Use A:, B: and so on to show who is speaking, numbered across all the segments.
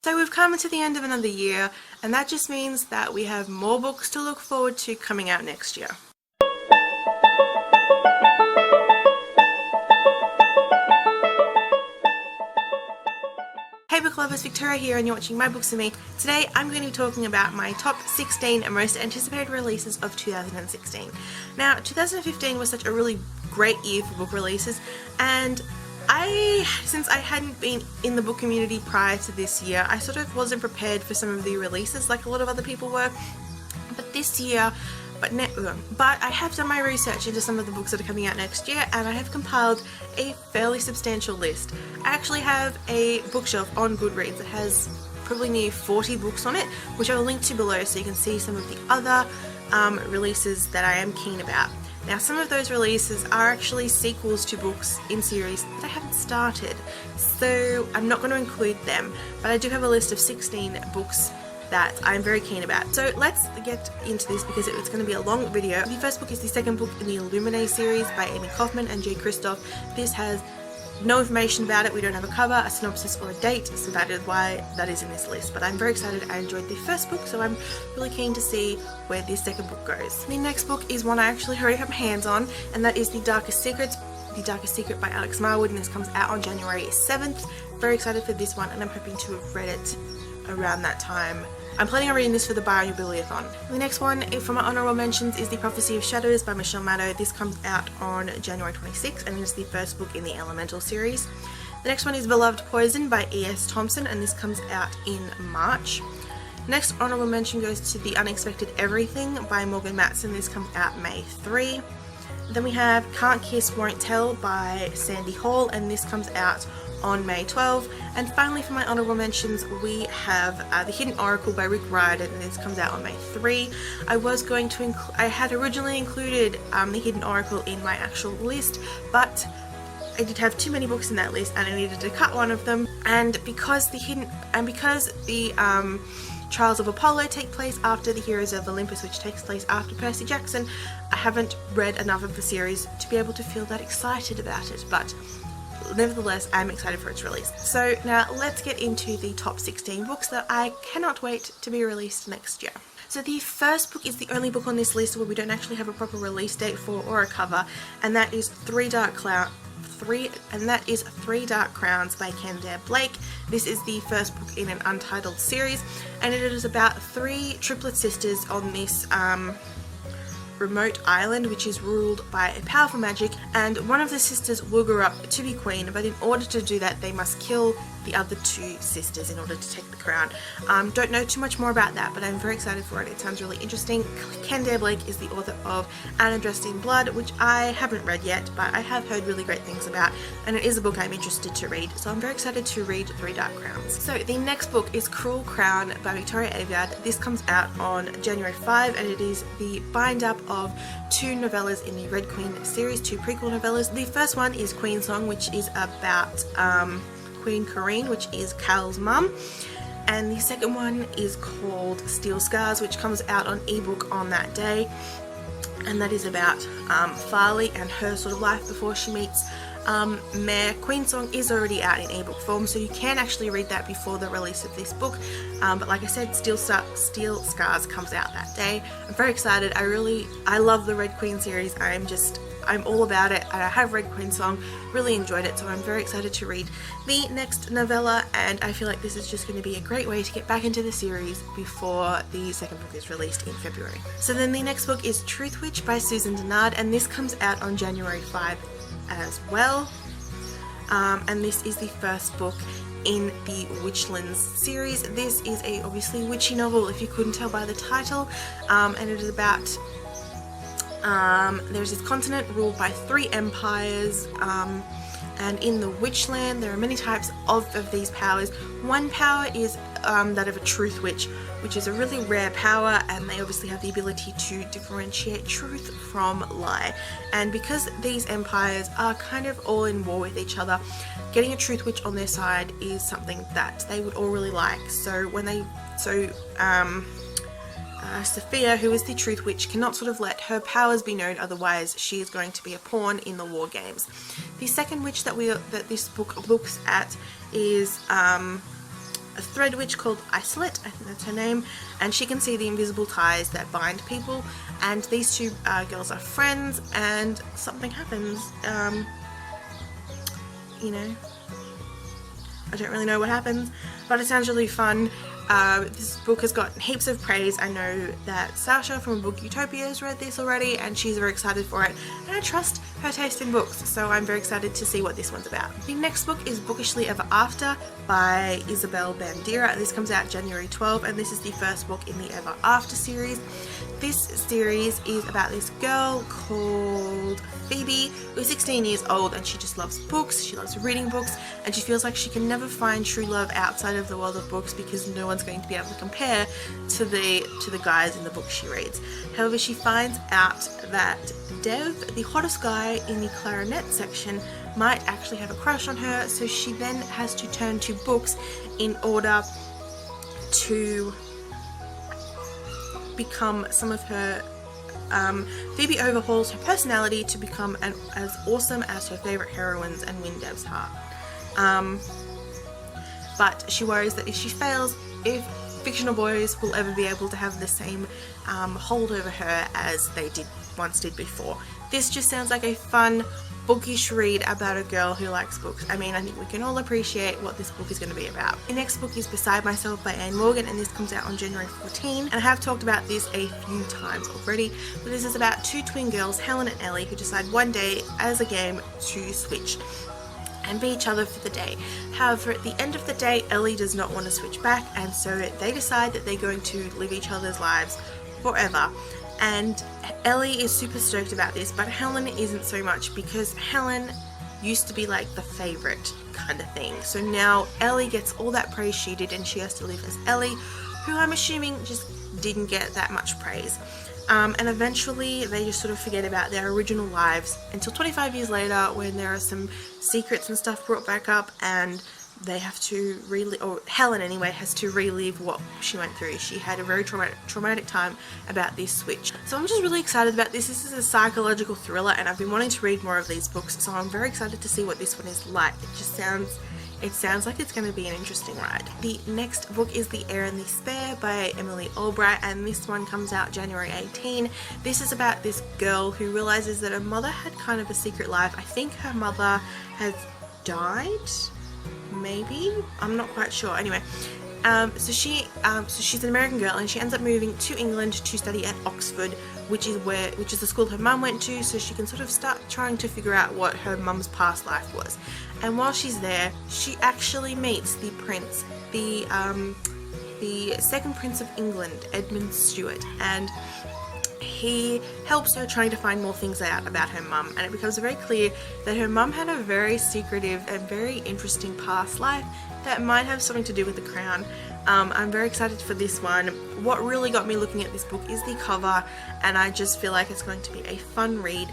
A: So we've come to the end of another year, and that just means that we have more books to look forward to coming out next year. Hey book lovers, Victoria here and you're watching My Books and Me. Today I'm going to be talking about my top 16 most anticipated releases of 2016. Now 2015 was such a really great year for book releases, and since I hadn't been in the book community prior to this year, I sort of wasn't prepared for some of the releases like a lot of other people were. But this year, but I have done my research into some of the books that are coming out next year, and I have compiled a fairly substantial list. I actually have a bookshelf on Goodreads that has probably near 40 books on it, which I will link to below so you can see some of the other releases that I am keen about. Now some of those releases are actually sequels to books in series that I haven't started, so I'm not going to include them, but I do have a list of 16 books that I'm very keen about. So let's get into this because it's going to be a long video. The first book is the second book in the Illuminae series by Amy Kaufman and Jay Kristoff. This has no information about it. We don't have a cover, a synopsis, or a date, so that is why that is in this list. But I'm very excited. I enjoyed the first book, so I'm really keen to see where this second book goes. The next book is one I actually already have my hands on, and that is The Darkest Secrets. The Darkest Secret by Alex Marwood, and this comes out on January 7th. Very excited for this one, and I'm hoping to have read it around that time. I'm planning on reading this for the Bibliothon. The next one from my Honourable Mentions is The Prophecy of Shadows by Michelle Maddow. This comes out on January 26th and is the first book in the Elemental series. The next one is Beloved Poison by E.S. Thompson, and this comes out in March. Next Honourable Mention goes to The Unexpected Everything by Morgan Matson. This comes out May 3. Then we have Can't Kiss Won't Tell by Sandy Hall, and this comes out on May 12. And finally for my Honourable Mentions we have The Hidden Oracle by Rick Riordan, and this comes out on May 3. I had originally included The Hidden Oracle in my actual list, but I did have too many books in that list and I needed to cut one of them, and because the Trials of Apollo take place after the Heroes of Olympus, which takes place after Percy Jackson, I haven't read enough of the series to be able to feel that excited about it, but nevertheless I'm excited for its release. So now let's get into the top 16 books that I cannot wait to be released next year. So the first book is the only book on this list where we don't actually have a proper release date for or a cover, and that is Three Dark Crowns by Kendare Blake. This is the first book in an untitled series, and it is about three triplet sisters on this remote island which is ruled by a powerful magic, and one of the sisters will grow up to be queen, but in order to do that they must kill the other two sisters in order to take the crown. Don't know too much more about that, but I'm very excited for it. It sounds really interesting. Kendare Blake is the author of Anna Dressed in Blood, which I haven't read yet, but I have heard really great things about, and it is a book I'm interested to read, so I'm very excited to read Three Dark Crowns. So the next book is Cruel Crown by Victoria Aveyard. This comes out on January 5, and it is the bind up of two novellas in the Red Queen series, two prequel novellas. The first one is Queen Song, which is about Queen Corinne, which is Cal's mum, and the second one is called Steel Scars, which comes out on ebook on that day, and that is about Farley and her sort of life before she meets Mare. Queen Song is already out in ebook form, so you can actually read that before the release of this book, but like I said, Steel Scars comes out that day. I'm very excited. I love the Red Queen series. I'm all about it, and I have read Queen Song, really enjoyed it, so I'm very excited to read the next novella, and I feel like this is just going to be a great way to get back into the series before the second book is released in February. So then the next book is Truth Witch by Susan Dennard, and this comes out on January 5 as well, and this is the first book in the Witchlands series. This is a obviously witchy novel, if you couldn't tell by the title, and it is about there's this continent ruled by three empires, and in the Witchland there are many types of these powers. One power is that of a truth witch, which is a really rare power, and they obviously have the ability to differentiate truth from lie. And because these empires are kind of all in war with each other, getting a truth witch on their side is something that they would all really like. So Sophia, who is the truth witch, cannot sort of let her powers be known, otherwise she is going to be a pawn in the war games. The second witch that this book looks at is a thread witch called Isolate, I think that's her name, and she can see the invisible ties that bind people, and these two girls are friends, and something happens. You know, I don't really know what happens, but it sounds really fun. This book has got heaps of praise. I know that Sasha from Book Utopia has read this already and she's very excited for it, and I trust her taste in books, so I'm very excited to see what this one's about. The next book is Bookishly Ever After by Isabel Bandera. This comes out January 12, and this is the first book in the Ever After series. This series is about this girl called Phoebe, who's 16 years old, and she just loves books, she loves reading books, and she feels like she can never find true love outside of the world of books because no one's going to be able to compare to the guys in the books she reads. However, she finds out that Dev, the hottest guy in the clarinet section, might actually have a crush on her, so she then has to turn to books in order to become some of her Phoebe overhauls her personality to become as awesome as her favourite heroines and win Dev's heart. But she worries that if she fails, if fictional boys will ever be able to have the same hold over her as they once did before. This just sounds like a fun, bookish read about a girl who likes books. I mean, I think we can all appreciate what this book is going to be about. The next book is Beside Myself by Anne Morgan, and this comes out on January 14. And I have talked about this a few times already, but this is about two twin girls, Helen and Ellie, who decide one day as a game to switch and be each other for the day. However, at the end of the day, Ellie does not want to switch back, and so they decide that they're going to live each other's lives forever. And Ellie is super stoked about this, but Helen isn't so much, because Helen used to be like the favourite kind of thing. So now Ellie gets all that praise she did, and she has to live as Ellie, who I'm assuming just didn't get that much praise. And eventually they just sort of forget about their original lives until 25 years later, when there are some secrets and stuff brought back up, and they have to relive, or Helen anyway, has to relive what she went through. She had a very traumatic time about this switch. So I'm just really excited about this. This is a psychological thriller, and I've been wanting to read more of these books, so I'm very excited to see what this one is like. It sounds like it's going to be an interesting ride. The next book is The Heir and the Spare by Emily Albright, and this one comes out January 18. This is about this girl who realizes that her mother had kind of a secret life. I think her mother has died, maybe? I'm not quite sure. Anyway, so she's an American girl, and she ends up moving to England to study at Oxford, which is the school her mum went to, so she can sort of start trying to figure out what her mum's past life was. And while she's there, she actually meets the prince, the second Prince of England, Edmund Stuart, and he helps her trying to find more things out about her mum, and it becomes very clear that her mum had a very secretive and very interesting past life that might have something to do with the crown. I'm very excited for this one. What really got me looking at this book is the cover, and I just feel like it's going to be a fun read,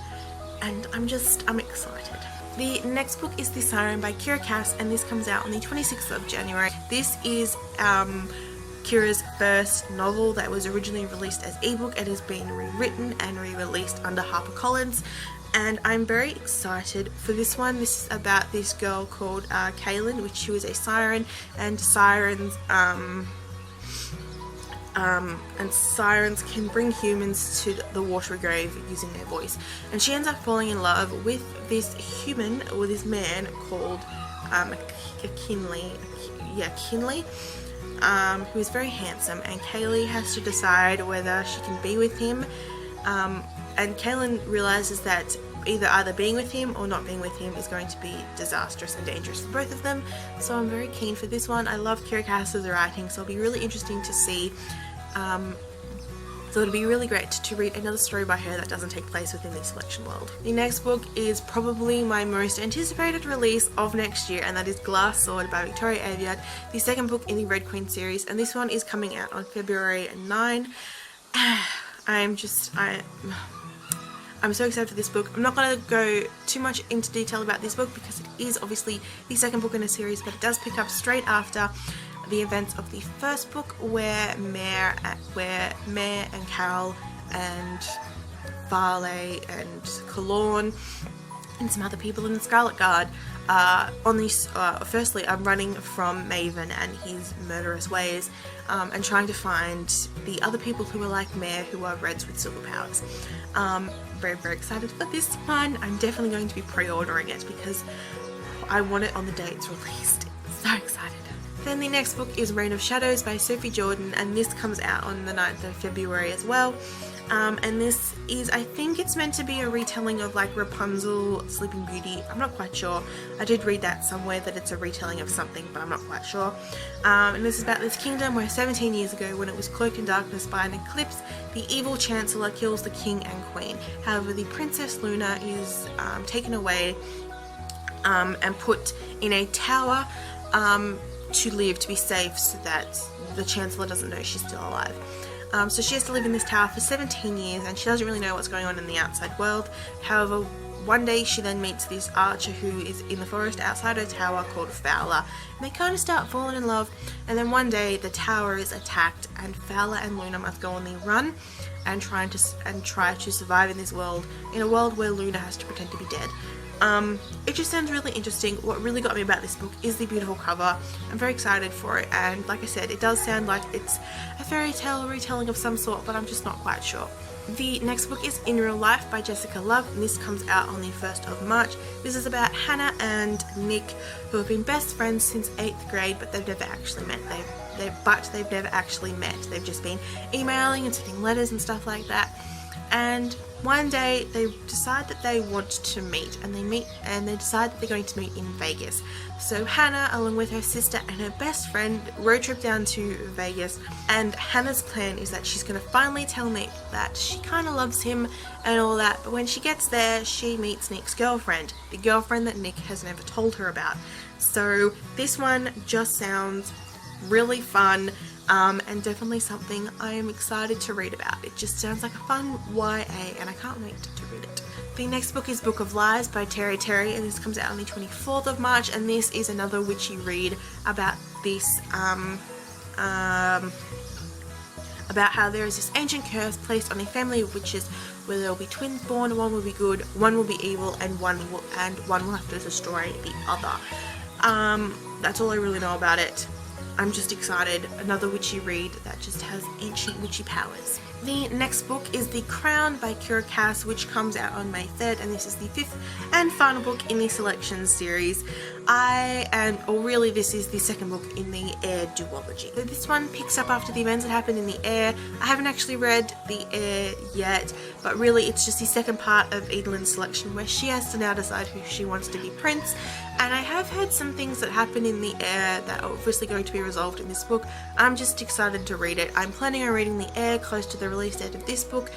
A: and I'm excited. The next book is The Siren by Kira Cass, and this comes out on the 26th of January. This is Kira's first novel that was originally released as ebook. It has been rewritten and re-released under HarperCollins, and I'm very excited for this one. This is about this girl called Kaylin, which she was a siren, and sirens can bring humans to the watery grave using their voice. And she ends up falling in love with this human, or this man called Kinley, who is very handsome, and Kaylee has to decide whether she can be with him. And Kaylin realizes that either being with him or not being with him is going to be disastrous and dangerous for both of them. So I'm very keen for this one. I love Kira Cass's writing, so it'll be really interesting to see. So it'll be really great to read another story by her that doesn't take place within the selection world. The next book is probably my most anticipated release of next year, and that is Glass Sword by Victoria Aveyard, the second book in the Red Queen series, and this one is coming out on February 9. I'm so excited for this book. I'm not going to go too much into detail about this book because it is obviously the second book in a series, but it does pick up straight after the events of the first book, where Mare and Carol and Farley and Kalorn and some other people in the Scarlet Guard on this. Firstly, I'm running from Maven and his murderous ways, and trying to find the other people who are like Mare, who are Reds with silver powers. Very, very excited for this one. I'm definitely going to be pre-ordering it because I want it on the day it's released. So excited. Then the next book is Reign of Shadows by Sophie Jordan, and this comes out on the 9th of February as well. And this is, I think it's meant to be a retelling of like Rapunzel, Sleeping Beauty. I'm not quite sure. I did read that somewhere that it's a retelling of something, but I'm not quite sure. And this is about this kingdom where 17 years ago, when it was cloaked in darkness by an eclipse, the evil chancellor kills the king and queen. However, the Princess Luna is taken away and put in a tower to live, to be safe, so that the chancellor doesn't know she's still alive. So she has to live in this tower for 17 years, and she doesn't really know what's going on in the outside world. However, one day she then meets this archer who is in the forest outside her tower called Fowler, and they kind of start falling in love. And then one day the tower is attacked, and Fowler and Luna must go on the run and try to survive in this world, in a world where Luna has to pretend to be dead. It just sounds really interesting. What really got me about this book is the beautiful cover. I'm very excited for it, and like I said, it does sound like it's a fairy tale retelling of some sort, but I'm just not quite sure. The next book is In Real Life by Jessica Love, and this comes out on the 1st of March. This is about Hannah and Nick, who have been best friends since 8th grade, but they've never actually met. They've never actually met. They've just been emailing and sending letters and stuff like that. And one day they decide that they want to meet, and they decide that they're going to meet in Vegas. So Hannah, along with her sister and her best friend, road trip down to Vegas, and Hannah's plan is that she's going to finally tell Nick that she kind of loves him and all that, but when she gets there she meets Nick's girlfriend, the girlfriend that Nick has never told her about. So this one just sounds really fun. And definitely something I am excited to read about. It just sounds like a fun YA, and I can't wait to read it. The next book is Book of Lies by Terry Terry, and this comes out on the 24th of March, and this is another witchy read about this, about how there is this ancient curse placed on a family of witches where there will be twins born, one will be good, one will be evil, and one will have to destroy the other. That's all I really know about it. I'm just excited. Another witchy read that just has ancient witchy powers. The next book is The Crown by Kira Cass, which comes out on May 3rd, and this is the 5th and final book in the Selections series. This is the second book in the Heir duology. So this one picks up after the events that happened in the Heir. I haven't actually read the Heir yet, but really it's just the second part of Edelyn's selection, where she has to now decide who she wants to be prince. And I have heard some things that happen in the Heir that are obviously going to be resolved in this book. I'm just excited to read it. I'm planning on reading the Heir close to the release date of this book,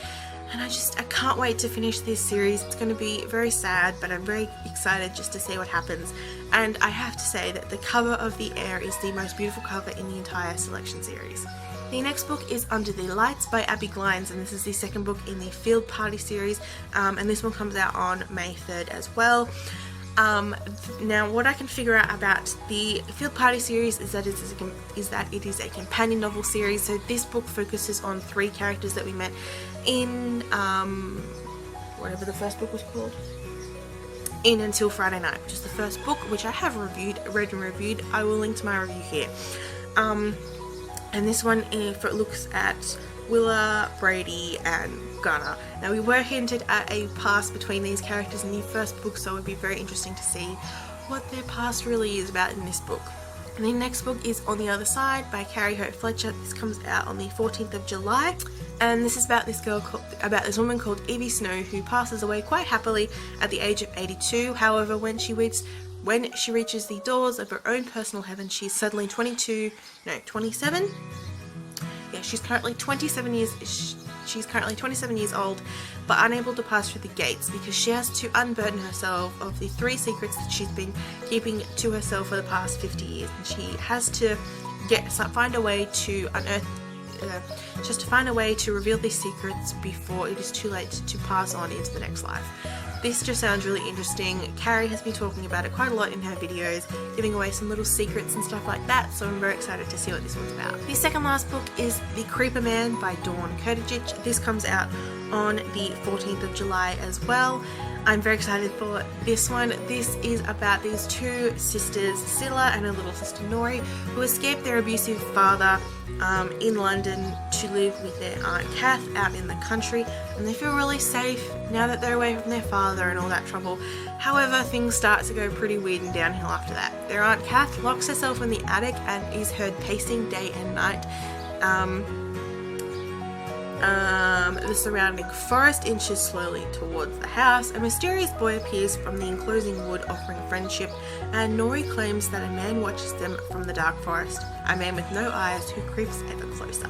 A: and I can't wait to finish this series. It's going to be very sad, but I'm very excited just to see what happens. And I have to say that the cover of the Heir is the most beautiful cover in the entire Selection series. The next book is Under the Lights by Abby Glines, and this is the second book in the Field Party series, and this one comes out on May 3rd as well. Now, what I can figure out about the Field Party series is that it is a companion novel series. So this book focuses on 3 characters that we met in whatever the first book was called, In Until Friday Night, which is the first book, which I have read and reviewed. I will link to my review here. And this one looks at Willa, Brady, and Gunnar. Now, we were hinted at a past between these characters in the first book, so it would be very interesting to see what their past really is about in this book. And the next book is On the Other Side by Carrie Hope Fletcher. This comes out on the 14th of July, and this is about this woman called Evie Snow, who passes away quite happily at the age of 82. However, when she reaches the doors of her own personal heaven, she's suddenly 27. Yeah, she's currently 27 years old, but unable to pass through the gates because she has to unburden herself of the 3 secrets that she's been keeping to herself for the past 50 years, and she has to find a way to unearth, just to find a way to reveal these secrets before it is too late to pass on into the next life. This just sounds really interesting. Carrie has been talking about it quite a lot in her videos, giving away some little secrets and stuff like that, so I'm very excited to see what this one's about. The second last book is The Creeper Man by Dawn Kurticic. This comes out on the 14th of July as well. I'm very excited for this one. This is about these two sisters, Scylla and her little sister Nori, who escaped their abusive father in London to live with their Aunt Kath out in the country, and they feel really safe now that they're away from their father and all that trouble. However, things start to go pretty weird and downhill after that. Their Aunt Kath locks herself in the attic and is heard pacing day and night. The surrounding forest inches slowly towards the house. A mysterious boy appears from the enclosing wood offering friendship, and Nori claims that a man watches them from the dark forest, a man with no eyes who creeps ever closer.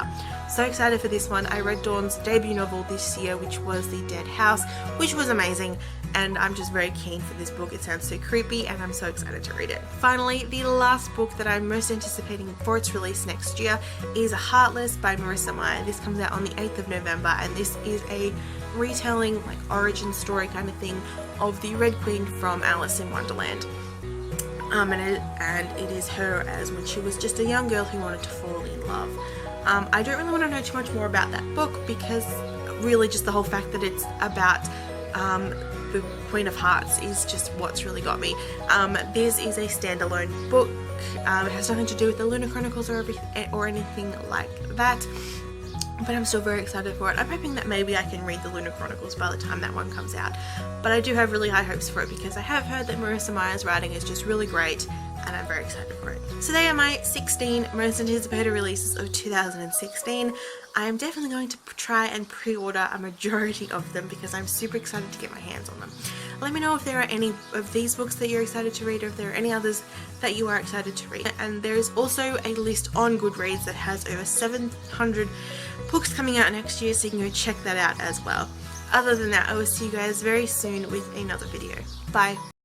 A: So excited for this one. I read Dawn's debut novel this year, which was The Dead House, which was amazing, and I'm just very keen for this book. It sounds so creepy and I'm so excited to read it. Finally, the last book that I'm most anticipating for its release next year is Heartless by Marissa Meyer. This comes out on the 8th of November, and this is a retelling, like origin story kind of thing, of the Red Queen from Alice in Wonderland. And it is her as when she was just a young girl who wanted to fall in love. I don't really want to know too much more about that book, because really just the whole fact that it's about the Queen of Hearts is just what's really got me. This is a standalone book. It has nothing to do with the Lunar Chronicles or anything like that, but I'm still very excited for it. I'm hoping that maybe I can read the Lunar Chronicles by the time that one comes out, but I do have really high hopes for it because I have heard that Marissa Meyer's writing is just really great, and I'm very excited for it. So they are my 16 most anticipated releases of 2016. I am definitely going to try and pre-order a majority of them because I'm super excited to get my hands on them. Let me know if there are any of these books that you're excited to read, or if there are any others that you are excited to read. And there is also a list on Goodreads that has over 700 books coming out next year, so you can go check that out as well. Other than that, I will see you guys very soon with another video. Bye!